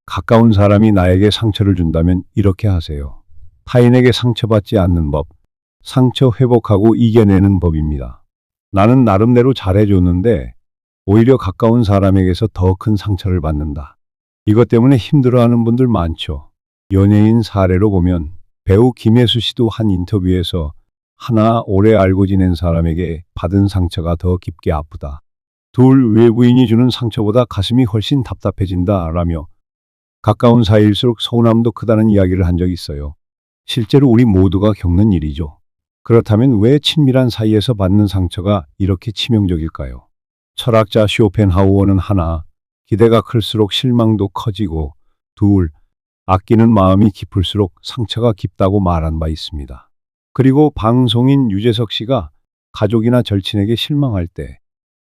가까운 사람이 나에게 상처를 준다면 이렇게 하세요. 타인에게 상처받지 않는 법, 상처 회복하고 이겨내는 법입니다. 나는 나름대로 잘해줬는데 오히려 가까운 사람에게서 더 큰 상처를 받는다. 이것 때문에 힘들어하는 분들 많죠. 연예인 사례로 보면 배우 김혜수 씨도 한 인터뷰에서 하나 오래 알고 지낸 사람에게 받은 상처가 더 깊게 아프다. 둘 외부인이 주는 상처보다 가슴이 훨씬 답답해진다 라며 가까운 사이일수록 서운함도 크다는 이야기를 한 적이 있어요. 실제로 우리 모두가 겪는 일이죠. 그렇다면 왜 친밀한 사이에서 받는 상처가 이렇게 치명적일까요? 철학자 쇼펜하우어는 하나, 기대가 클수록 실망도 커지고 둘, 아끼는 마음이 깊을수록 상처가 깊다고 말한 바 있습니다. 그리고 방송인 유재석 씨가 가족이나 절친에게 실망할 때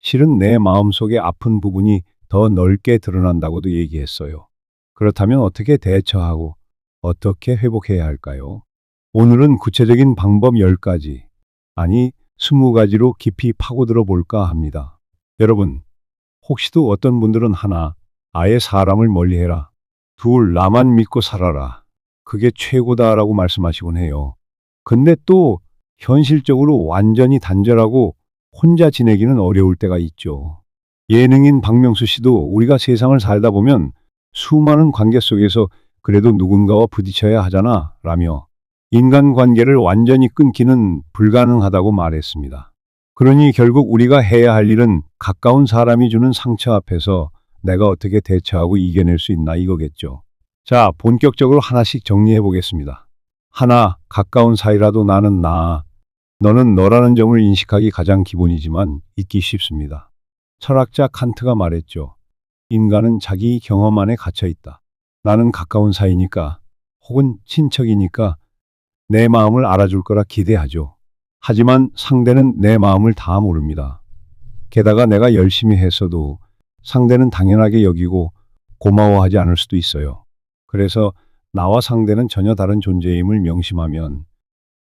실은 내 마음속에 아픈 부분이 더 넓게 드러난다고도 얘기했어요. 그렇다면 어떻게 대처하고 어떻게 회복해야 할까요? 오늘은 구체적인 방법 10가지, 아니 20가지로 깊이 파고들어 볼까 합니다. 여러분, 혹시도 어떤 분들은 하나, 아예 사람을 멀리해라. 둘, 나만 믿고 살아라. 그게 최고다라고 말씀하시곤 해요. 근데 또 현실적으로 완전히 단절하고 혼자 지내기는 어려울 때가 있죠. 예능인 박명수 씨도 우리가 세상을 살다 보면 수많은 관계 속에서 그래도 누군가와 부딪혀야 하잖아 라며 인간관계를 완전히 끊기는 불가능하다고 말했습니다. 그러니 결국 우리가 해야 할 일은 가까운 사람이 주는 상처 앞에서 내가 어떻게 대처하고 이겨낼 수 있나 이거겠죠. 자, 본격적으로 하나씩 정리해 보겠습니다. 하나, 가까운 사이라도 나는 나. 너는 너라는 점을 인식하기 가장 기본이지만 잊기 쉽습니다. 철학자 칸트가 말했죠. 인간은 자기 경험 안에 갇혀 있다. 나는 가까운 사이니까 혹은 친척이니까 내 마음을 알아줄 거라 기대하죠. 하지만 상대는 내 마음을 다 모릅니다. 게다가 내가 열심히 했어도 상대는 당연하게 여기고 고마워하지 않을 수도 있어요. 그래서 나와 상대는 전혀 다른 존재임을 명심하면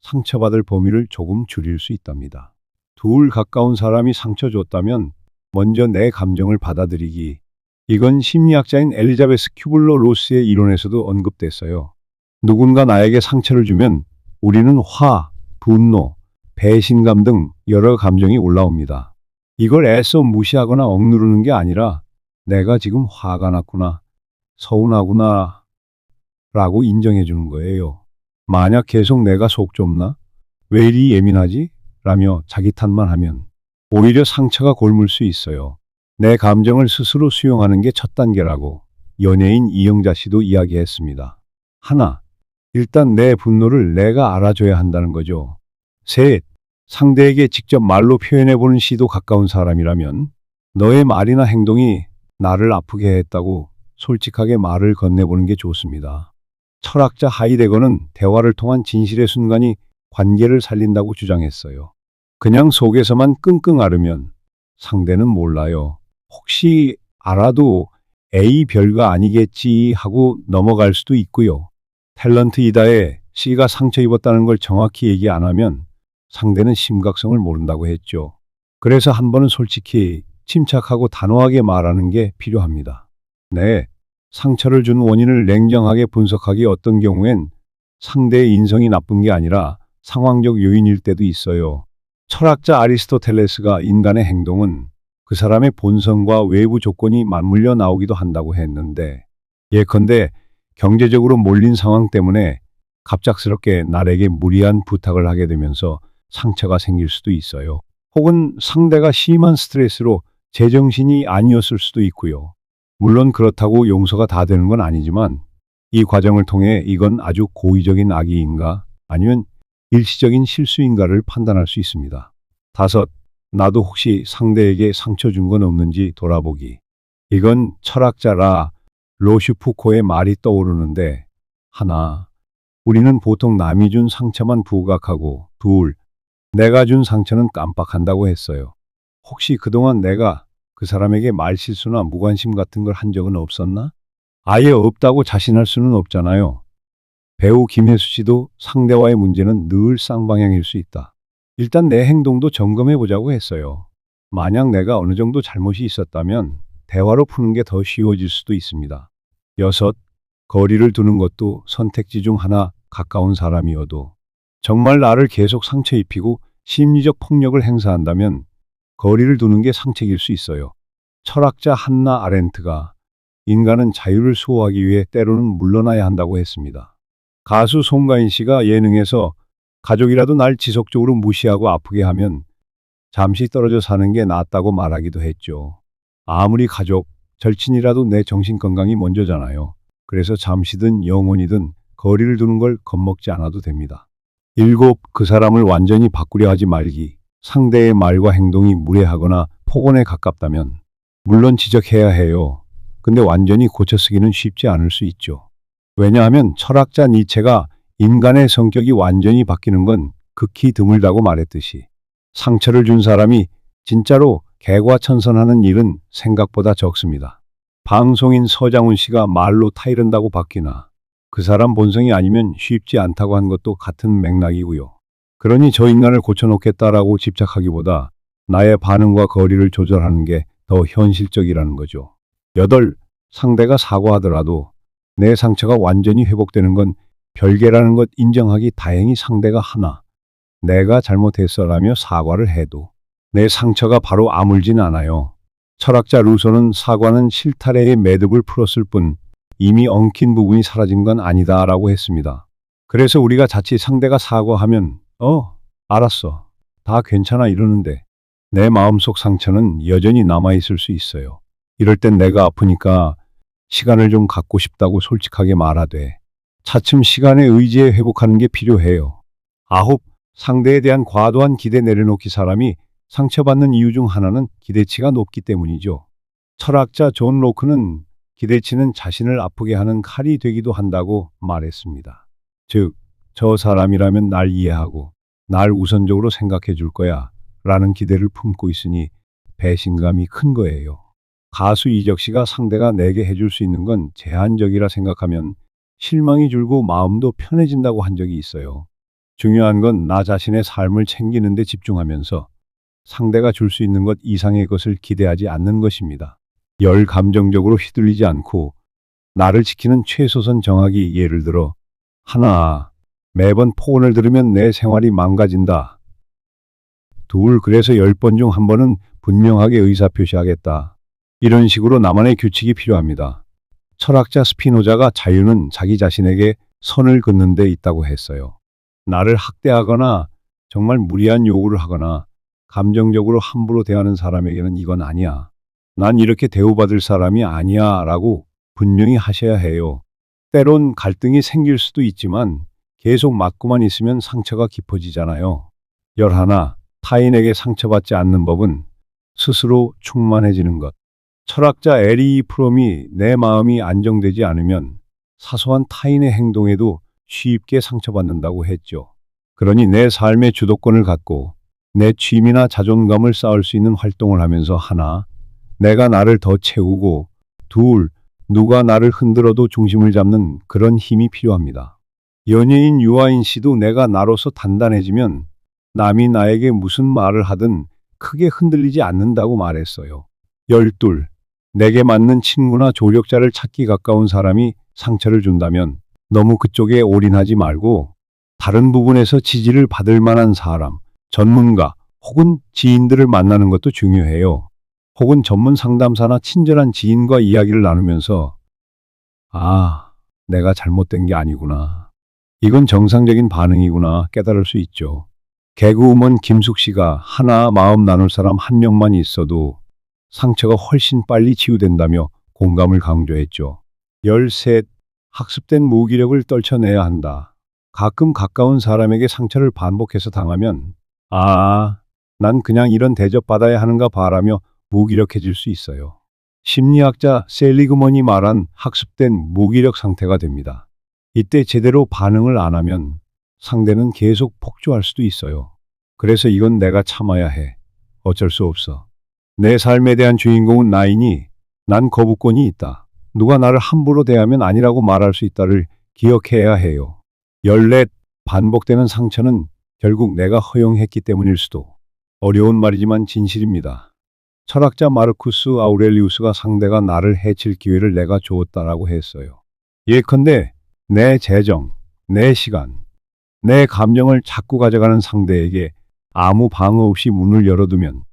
상처받을 범위를 조금 줄일 수 있답니다. 둘, 가까운 사람이 상처 줬다면 먼저 내 감정을 받아들이기. 이건 심리학자인 엘리자베스 큐블러 로스의 이론에서도 언급됐어요. 누군가 나에게 상처를 주면 우리는 화, 분노, 배신감 등 여러 감정이 올라옵니다. 이걸 애써 무시하거나 억누르는 게 아니라 내가 지금 화가 났구나, 서운하구나 라고 인정해 주는 거예요. 만약 계속 내가 속 좁나? 왜 이리 예민하지? 라며 자기 탓만 하면 오히려 상처가 곪을 수 있어요. 내 감정을 스스로 수용하는 게 첫 단계라고 연예인 이영자 씨도 이야기했습니다. 하나, 일단 내 분노를 내가 알아줘야 한다는 거죠. 셋, 상대에게 직접 말로 표현해보는 시도. 가까운 사람이라면 너의 말이나 행동이 나를 아프게 했다고 솔직하게 말을 건네보는 게 좋습니다. 철학자 하이데거는 대화를 통한 진실의 순간이 관계를 살린다고 주장했어요. 그냥 속에서만 끙끙 앓으면 상대는 몰라요. 혹시 알아도 에이 별거 아니겠지 하고 넘어갈 수도 있고요. 탤런트 이다의 C가 상처 입었다는 걸 정확히 얘기 안 하면 상대는 심각성을 모른다고 했죠. 그래서 한 번은 솔직히 침착하고 단호하게 말하는 게 필요합니다. 네, 상처를 준 원인을 냉정하게 분석하기. 어떤 경우엔 상대의 인성이 나쁜 게 아니라 상황적 요인일 때도 있어요. 철학자 아리스토텔레스가 인간의 행동은 그 사람의 본성과 외부 조건이 맞물려 나오기도 한다고 했는데, 예컨대 경제적으로 몰린 상황 때문에 갑작스럽게 나에게 무리한 부탁을 하게 되면서 상처가 생길 수도 있어요. 혹은 상대가 심한 스트레스로 제정신이 아니었을 수도 있고요. 물론 그렇다고 용서가 다 되는 건 아니지만 이 과정을 통해 이건 아주 고의적인 악의인가 아니면 일시적인 실수인가를 판단할 수 있습니다. 다섯, 나도 혹시 상대에게 상처 준 건 없는지 돌아보기. 이건 철학자 로슈푸코의 말이 떠오르는데, 하나, 우리는 보통 남이 준 상처만 부각하고, 둘, 내가 준 상처는 깜빡한다고 했어요. 혹시 그동안 내가 그 사람에게 말실수나 무관심 같은 걸 한 적은 없었나? 아예 없다고 자신할 수는 없잖아요. 배우 김혜수 씨도 상대와의 문제는 늘 쌍방향일 수 있다. 일단 내 행동도 점검해 보자고 했어요. 만약 내가 어느 정도 잘못이 있었다면 대화로 푸는 게 더 쉬워질 수도 있습니다. 6. 거리를 두는 것도 선택지 중 하나. 가까운 사람이어도 정말 나를 계속 상처 입히고 심리적 폭력을 행사한다면 거리를 두는 게 상책일 수 있어요. 철학자 한나 아렌트가 인간은 자유를 수호하기 위해 때로는 물러나야 한다고 했습니다. 가수 송가인 씨가 예능에서 가족이라도 날 지속적으로 무시하고 아프게 하면 잠시 떨어져 사는 게 낫다고 말하기도 했죠. 아무리 가족, 절친이라도 내 정신 건강이 먼저잖아요. 그래서 잠시든 영원히든 거리를 두는 걸 겁먹지 않아도 됩니다. 7. 그 사람을 완전히 바꾸려 하지 말기. 상대의 말과 행동이 무례하거나 폭언에 가깝다면 물론 지적해야 해요. 근데 완전히 고쳐쓰기는 쉽지 않을 수 있죠. 왜냐하면 철학자 니체가 인간의 성격이 완전히 바뀌는 건 극히 드물다고 말했듯이 상처를 준 사람이 진짜로 개과천선하는 일은 생각보다 적습니다. 방송인 서장훈 씨가 말로 타이른다고 바뀌나 그 사람 본성이 아니면 쉽지 않다고 한 것도 같은 맥락이고요. 그러니 저 인간을 고쳐놓겠다라고 집착하기보다 나의 반응과 거리를 조절하는 게 더 현실적이라는 거죠. 8. 상대가 사과하더라도 내 상처가 완전히 회복되는 건 별개라는 것 인정하기. 다행히 상대가 하나 내가 잘못했어라며 사과를 해도 내 상처가 바로 아물진 않아요. 철학자 루소는 사과는 실타래의 매듭을 풀었을 뿐 이미 엉킨 부분이 사라진 건 아니다라고 했습니다. 그래서 우리가 자칫 상대가 사과하면 알았어. 다 괜찮아 이러는데 내 마음속 상처는 여전히 남아있을 수 있어요. 이럴 땐 내가 아프니까 시간을 좀 갖고 싶다고 솔직하게 말하되 차츰 시간에 의지해 회복하는 게 필요해요. 9. 상대에 대한 과도한 기대 내려놓기. 사람이 상처받는 이유 중 하나는 기대치가 높기 때문이죠. 철학자 존 로크는 기대치는 자신을 아프게 하는 칼이 되기도 한다고 말했습니다. 즉, 저 사람이라면 날 이해하고 날 우선적으로 생각해 줄 거야 라는 기대를 품고 있으니 배신감이 큰 거예요. 가수 이적 씨가 상대가 내게 해줄 수 있는 건 제한적이라 생각하면 실망이 줄고 마음도 편해진다고 한 적이 있어요. 중요한 건 나 자신의 삶을 챙기는 데 집중하면서 상대가 줄 수 있는 것 이상의 것을 기대하지 않는 것입니다. 감정적으로 휘둘리지 않고 나를 지키는 최소선 정하기. 예를 들어 하나, 매번 폭언을 들으면 내 생활이 망가진다. 2. 그래서 10번 중 1번은 분명하게 의사표시하겠다. 이런 식으로 나만의 규칙이 필요합니다. 철학자 스피노자가 자유는 자기 자신에게 선을 긋는 데 있다고 했어요. 나를 학대하거나 정말 무리한 요구를 하거나 감정적으로 함부로 대하는 사람에게는 이건 아니야. 난 이렇게 대우받을 사람이 아니야 라고 분명히 하셔야 해요. 때론 갈등이 생길 수도 있지만 계속 맞고만 있으면 상처가 깊어지잖아요. 11. 타인에게 상처받지 않는 법은 스스로 충만해지는 것. 철학자 에리 프롬이 내 마음이 안정되지 않으면 사소한 타인의 행동에도 쉽게 상처받는다고 했죠. 그러니 내 삶의 주도권을 갖고 내 취미나 자존감을 쌓을 수 있는 활동을 하면서 하나, 내가 나를 더 채우고 2. 누가 나를 흔들어도 중심을 잡는 그런 힘이 필요합니다. 연예인 유아인 씨도 내가 나로서 단단해지면 남이 나에게 무슨 말을 하든 크게 흔들리지 않는다고 말했어요. 12. 내게 맞는 친구나 조력자를 찾기. 가까운 사람이 상처를 준다면 너무 그쪽에 올인하지 말고 다른 부분에서 지지를 받을 만한 사람, 전문가 혹은 지인들을 만나는 것도 중요해요. 혹은 전문 상담사나 친절한 지인과 이야기를 나누면서 내가 잘못된 게 아니구나. 이건 정상적인 반응이구나 깨달을 수 있죠. 개그우먼 김숙 씨가 하나 마음 나눌 사람 한 명만 있어도 상처가 훨씬 빨리 치유된다며 공감을 강조했죠. 13. 학습된 무기력을 떨쳐내야 한다. 가끔 가까운 사람에게 상처를 반복해서 당하면 난 그냥 이런 대접받아야 하는가 바라며 무기력해질 수 있어요. 심리학자 셀리그먼이 말한 학습된 무기력 상태가 됩니다. 이때 제대로 반응을 안 하면 상대는 계속 폭주할 수도 있어요. 그래서 이건 내가 참아야 해. 어쩔 수 없어. 내 삶에 대한 주인공은 나이니 난 거부권이 있다. 누가 나를 함부로 대하면 아니라고 말할 수 있다를 기억해야 해요. 14. 반복되는 상처는 결국 내가 허용했기 때문일 수도. 어려운 말이지만 진실입니다. 철학자 마르쿠스 아우렐리우스가 상대가 나를 해칠 기회를 내가 주었다라고 했어요. 예컨대 내 재정, 내 시간, 내 감정을 자꾸 가져가는 상대에게 아무 방어 없이 문을 열어두면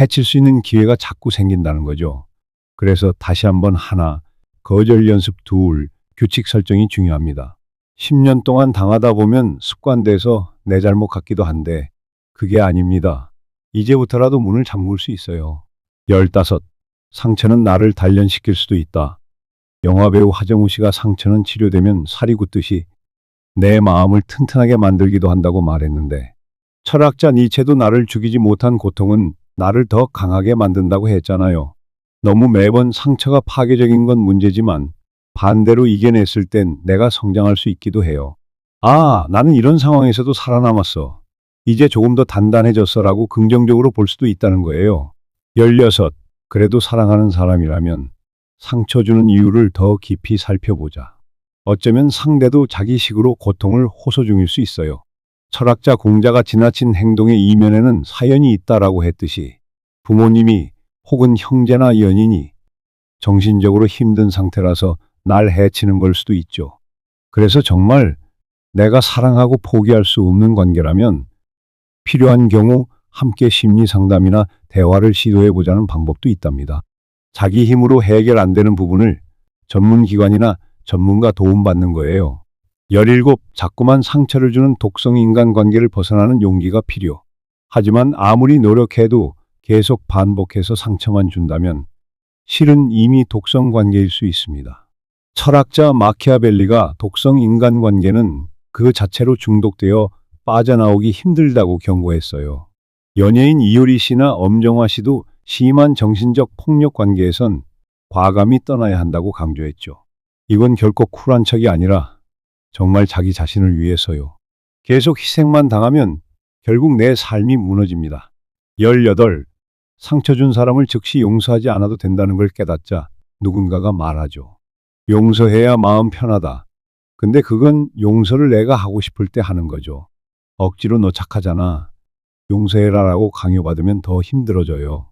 해칠 수 있는 기회가 자꾸 생긴다는 거죠. 그래서 다시 한번 하나, 거절 연습 둘, 규칙 설정이 중요합니다. 10년 동안 당하다 보면 습관돼서 내 잘못 같기도 한데 그게 아닙니다. 이제부터라도 문을 잠글 수 있어요. 15. 상처는 나를 단련시킬 수도 있다. 영화배우 하정우 씨가 상처는 치료되면 살이 굳듯이 내 마음을 튼튼하게 만들기도 한다고 말했는데 철학자 니체도 나를 죽이지 못한 고통은 나를 더 강하게 만든다고 했잖아요. 너무 매번 상처가 파괴적인 건 문제지만 반대로 이겨냈을 땐 내가 성장할 수 있기도 해요. 아, 나는 이런 상황에서도 살아남았어. 이제 조금 더 단단해졌어라고 긍정적으로 볼 수도 있다는 거예요. 16. 그래도 사랑하는 사람이라면 상처 주는 이유를 더 깊이 살펴보자. 어쩌면 상대도 자기식으로 고통을 호소 중일 수 있어요. 철학자 공자가 지나친 행동의 이면에는 사연이 있다라고 했듯이 부모님이 혹은 형제나 연인이 정신적으로 힘든 상태라서 날 해치는 걸 수도 있죠. 그래서 정말 내가 사랑하고 포기할 수 없는 관계라면 필요한 경우 함께 심리 상담이나 대화를 시도해 보자는 방법도 있답니다. 자기 힘으로 해결 안 되는 부분을 전문기관이나 전문가 도움받는 거예요. 17. 자꾸만 상처를 주는 독성 인간관계를 벗어나는 용기가 필요. 하지만 아무리 노력해도 계속 반복해서 상처만 준다면 실은 이미 독성 관계일 수 있습니다. 철학자 마키아벨리가 독성 인간관계는 그 자체로 중독되어 빠져나오기 힘들다고 경고했어요. 연예인 이효리 씨나 엄정화 씨도 심한 정신적 폭력 관계에선 과감히 떠나야 한다고 강조했죠. 이건 결코 쿨한 척이 아니라 정말 자기 자신을 위해서요. 계속 희생만 당하면 결국 내 삶이 무너집니다. 18. 상처 준 사람을 즉시 용서하지 않아도 된다는 걸 깨닫자 누군가가 말하죠. 용서해야 마음 편하다. 근데 그건 용서를 내가 하고 싶을 때 하는 거죠. 억지로 너 착하잖아. 용서해라라고 강요받으면 더 힘들어져요.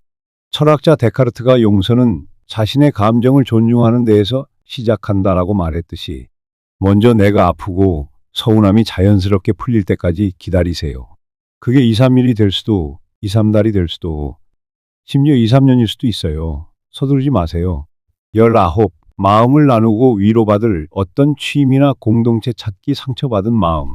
철학자 데카르트가 용서는 자신의 감정을 존중하는 데에서 시작한다라고 말했듯이 먼저 내가 아프고 서운함이 자연스럽게 풀릴 때까지 기다리세요. 그게 2, 3일이 될 수도 2, 3달이 될 수도 심지어 2, 3년일 수도 있어요. 서두르지 마세요. 19. 마음을 나누고 위로받을 어떤 취미나 공동체 찾기. 상처받은 마음.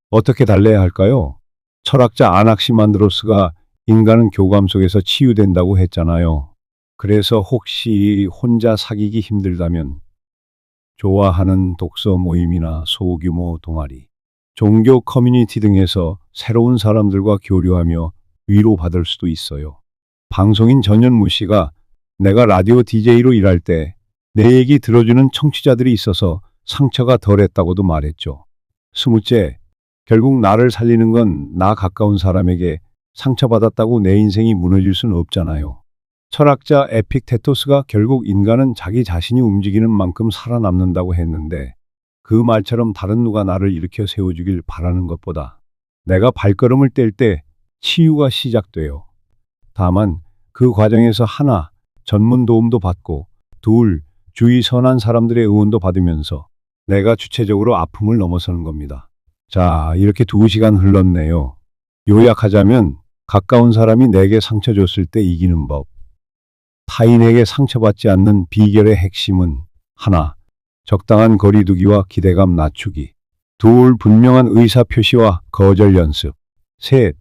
어떻게 달래야 할까요? 철학자 아낙시만드로스가 인간은 교감 속에서 치유된다고 했잖아요. 그래서 혹시 혼자 사귀기 힘들다면 좋아하는 독서 모임이나 소규모 동아리, 종교 커뮤니티 등에서 새로운 사람들과 교류하며 위로받을 수도 있어요. 방송인 전현무 씨가 내가 라디오 DJ로 일할 때 내 얘기 들어주는 청취자들이 있어서 상처가 덜했다고도 말했죠. 20째, 결국 나를 살리는 건 나 가까운 사람에게 상처받았다고 내 인생이 무너질 수는 없잖아요. 철학자 에픽테토스가 결국 인간은 자기 자신이 움직이는 만큼 살아남는다고 했는데 그 말처럼 다른 누가 나를 일으켜 세워주길 바라는 것보다 내가 발걸음을 뗄 때 치유가 시작돼요. 다만 그 과정에서 하나, 전문 도움도 받고 둘, 주위 선한 사람들의 응원도 받으면서 내가 주체적으로 아픔을 넘어서는 겁니다. 자, 이렇게 2시간 흘렀네요. 요약하자면 가까운 사람이 내게 상처 줬을 때 이기는 법. 타인에게 상처받지 않는 비결의 핵심은 하나, 적당한 거리 두기와 기대감 낮추기. 둘, 분명한 의사 표시와 거절 연습. 셋,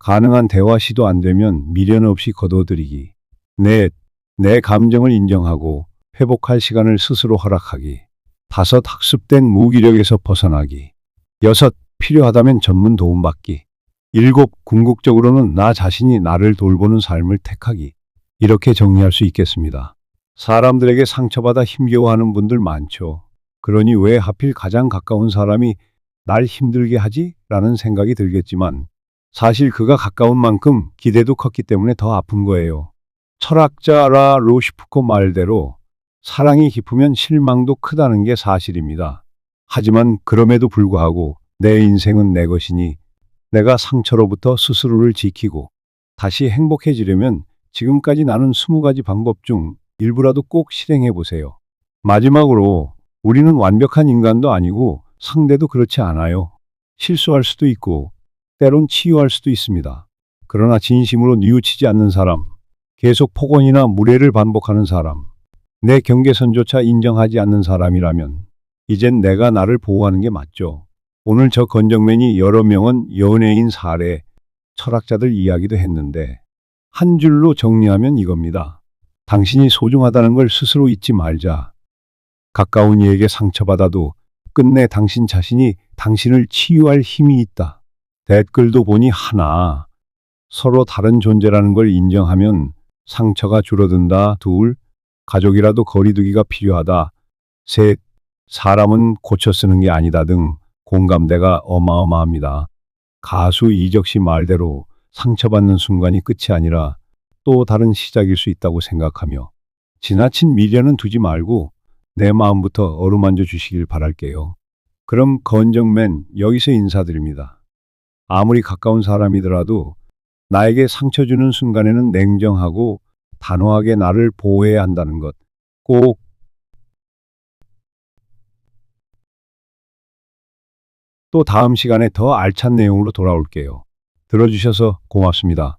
가능한 대화 시도 안 되면 미련 없이 거둬들이기. 넷, 내 감정을 인정하고 회복할 시간을 스스로 허락하기. 5, 학습된 무기력에서 벗어나기. 6, 필요하다면 전문 도움받기. 7, 궁극적으로는 나 자신이 나를 돌보는 삶을 택하기. 이렇게 정리할 수 있겠습니다. 사람들에게 상처받아 힘겨워하는 분들 많죠. 그러니 왜 하필 가장 가까운 사람이 날 힘들게 하지? 라는 생각이 들겠지만 사실 그가 가까운 만큼 기대도 컸기 때문에 더 아픈 거예요. 철학자 라 로시푸코 말대로 사랑이 깊으면 실망도 크다는 게 사실입니다. 하지만 그럼에도 불구하고 내 인생은 내 것이니 내가 상처로부터 스스로를 지키고 다시 행복해지려면 지금까지 나눈 20가지 방법 중 일부라도 꼭 실행해 보세요. 마지막으로 우리는 완벽한 인간도 아니고 상대도 그렇지 않아요. 실수할 수도 있고 때론 치유할 수도 있습니다. 그러나 진심으로 뉘우치지 않는 사람, 계속 폭언이나 무례를 반복하는 사람, 내 경계선조차 인정하지 않는 사람이라면 이젠 내가 나를 보호하는 게 맞죠. 오늘 저 건정맨이 여러 명은 연예인 사례, 철학자들 이야기도 했는데 한 줄로 정리하면 이겁니다. 당신이 소중하다는 걸 스스로 잊지 말자. 가까운 이에게 상처받아도 끝내 당신 자신이 당신을 치유할 힘이 있다. 댓글도 보니 하나, 서로 다른 존재라는 걸 인정하면 상처가 줄어든다. 둘, 가족이라도 거리두기가 필요하다. 셋, 사람은 고쳐 쓰는 게 아니다 등 공감대가 어마어마합니다. 가수 이적 씨 말대로 상처받는 순간이 끝이 아니라 또 다른 시작일 수 있다고 생각하며 지나친 미련은 두지 말고 내 마음부터 어루만져 주시길 바랄게요. 그럼 건정맨 여기서 인사드립니다. 아무리 가까운 사람이더라도 나에게 상처 주는 순간에는 냉정하고 단호하게 나를 보호해야 한다는 것 꼭 또 다음 시간에 더 알찬 내용으로 돌아올게요. 들어주셔서 고맙습니다.